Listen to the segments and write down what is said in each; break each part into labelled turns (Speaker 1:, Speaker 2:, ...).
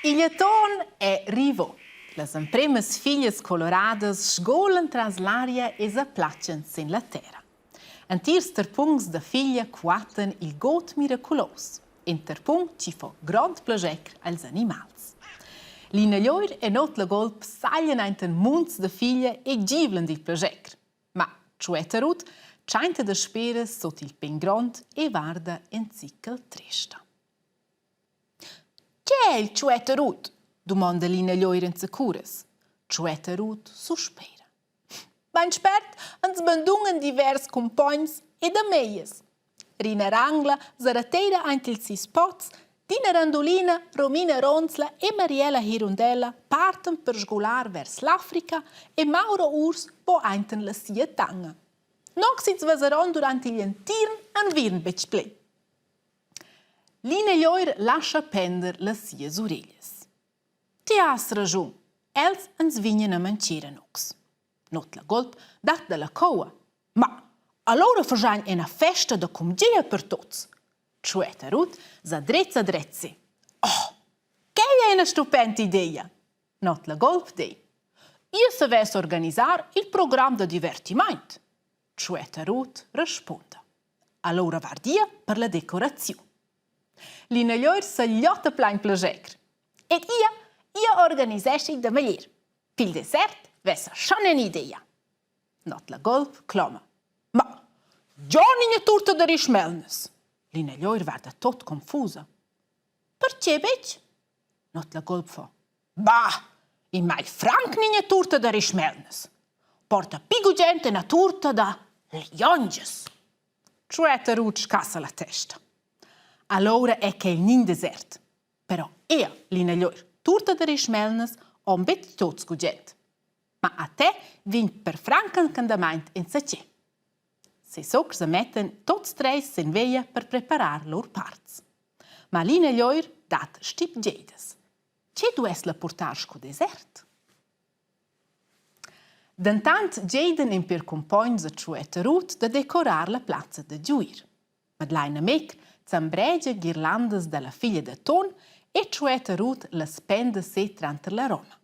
Speaker 1: Il ton è rivo. Las empremes figlias coloradas sgolan tras l'aria e s'applaccian sin la terra. Antirs terpungs da figlia quatten il got miraculos. Interpunct ci fa grand plagec als animals. L'inaglioir e not la golp saglian einten munz da figlia e givlan di plagec. Ma Ciuetarut scheint da speras sot il pen grand e varda en zickel trista. C'è il Ciuetarut? Domanda l'inaglioir en securas. Ciuetarut sospera. Ben spert ans bandungen divers compagns ed ameias. Rina Rangla, Zaratera aintil sis pots, Dina Randolina, Romina Ronzla e Mariella Hirondella parten per sgolar vers l'Africa e Mauro Urs po ainten la sia tanga. Noc sits vaseron durant il entirn an Virnbecplay. L'inaglioir lascia pender las sias orelhas. Ti has ragiun, els ans vignan a mancera nox. Not la golp dat de la coa. Ma allora fagian una festa da comgia per tots. Ciuetarut s'adrezza drezzi. Oh, che è una stupenda idea! Not la golp dei. Io savess organizzar il programma de divertiment. Ciuetarut risponde. Allora vardia per la decorazione. L'inaglioir s'agliotta plein plagec. Ed io organizessi da maglier. Pil dessert vessa schon un'idea. Not la golp clama. Ma già ninja turta da rismelnes. L'inaglioir varda tot confusa. Perché, bec? Not la golp fa. Bah, in mai franc ninja turta da rismelnes. Porta pigu gente una turta da lionges. Ciuetarut scassa la testa. Allora è che il nin desert. Però l'inaglioir turta da rismelnes on bet tots gugent. Ma a te vin per francan candament in sace. Se socrs metten tots treis sen veia per preparar lor parts. Ma l'inaglioir dat stip gedes. Ce dues la portar sco desert? Dentant geden in per compagns a Ciuetarut da decorar la plazza de Giuir. Madeleine Mec zambregia ghirlandas dalla figlia de Ton e Ciuetarut la spende se tranter la Roma.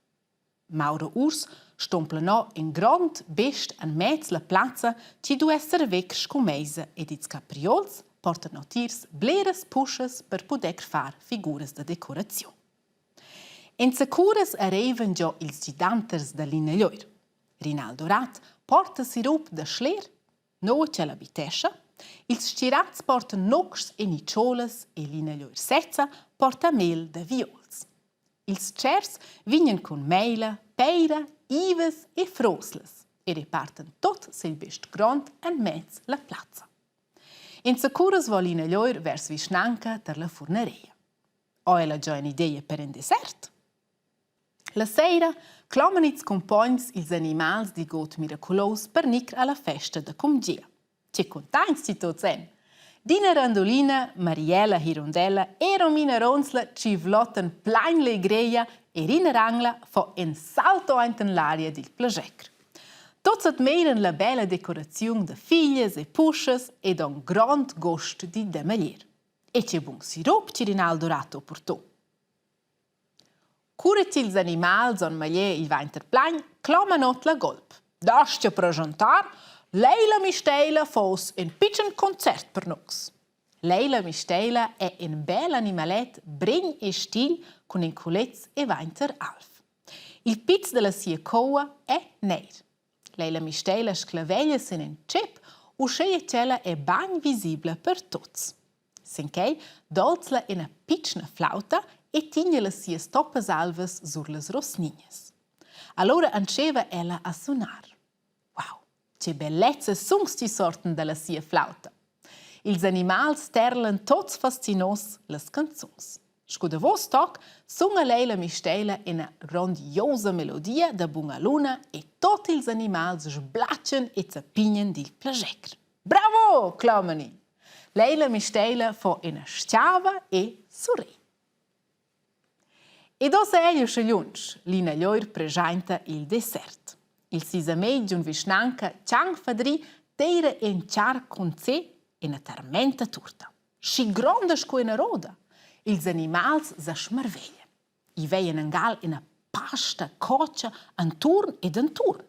Speaker 1: Mauro Urs stomplanò in grand best an mezz la plazza ci du esser vec scumeisa ed its capriols portano tirs bleras pusches per poder far figuras de decorazione. En securas arrivan già ils giganters da l'inaglioir. Rinaldo Rat porta sirup da schler, no c'è la bitescia, ils stirats portan nocs e niciolas e l'inaglioir setza porta mel da viols. Ils chers vignan con meila, peira, ives e froslas e reparten tot sil best grand an mezz la plazza. In securas vol l'inaglioir vers Vischnanca ter la furneria. O è la già un'idea per un dessert? La sera claman its compagns ils animals di got miraculos per nic alla festa da comgia. Ce contains ci tots en. Dina Randolina, Mariella Hirondella e Romina Ronzla ci vlotten plein legreia e Rina Rangla fa un salto in l'aria del plagec. Tots admiren la bella decorazione de figlias e pusches ed un grand gost di demalier. E c'è buon sirup ci Rinaldo Ratto portò. Curati ils animals on malier il vinterplein, clama not la golp. Dascia presentar, Leila Mistela fos un piccin concert per nox. Leila Mistela è un bel animalet bregn e stil con un culez e vinter alf. Il pizz della sia coa è neir. Leila Mistela sclaveglia sen un cep, usceia cella è bagn visibile per tots. Sinchei dolzla una piccina flauta e tigna le sia stoppas alvas sur las rosnignas. Allora anceva ella a suonar. Wow, che bellezza sungs ci sorten dalla sia flauta. Ils animals terlan tots fascinos las canzuns. Scuda vos toc, sunga Leila Mistela una grandiosa melodia da bunga luna e tot ils animals sblaccian e zapignan dil plagec. Bravo, clamani! Leila Mistela fa una sciava e sorri. E dosa egli scegliunci, l'inaglioir presenta il dessert. Il sisamei giun Vischnanca ciang fadri teira en char con sé e una tormenta turta. Sci gronda sco una roda. Ils animals sa smarveglia. I veien engal in a pasta coccia anturn ed anturn.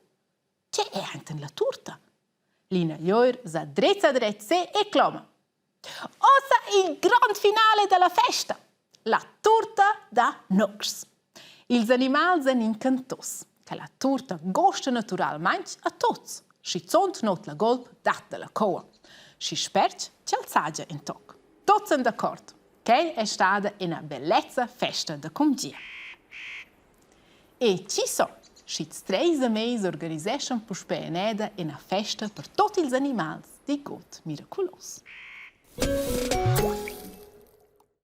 Speaker 1: C'è è anche la turta. Lina Llor sa drezza e clama. Ossa il grand finale della festa, la turta da Nox. Ils animals sind incantos, che la turta gosta naturalmente a tots. Si zont not la golp dat de la coa. Si sperc c'è alzagia in toc. Tots sind d'accordo. Che è stata una bellezza festa da comgia. E ci so, si 3 mesi organizessan per speaneda una festa per tutti gli animali di God miraculoso.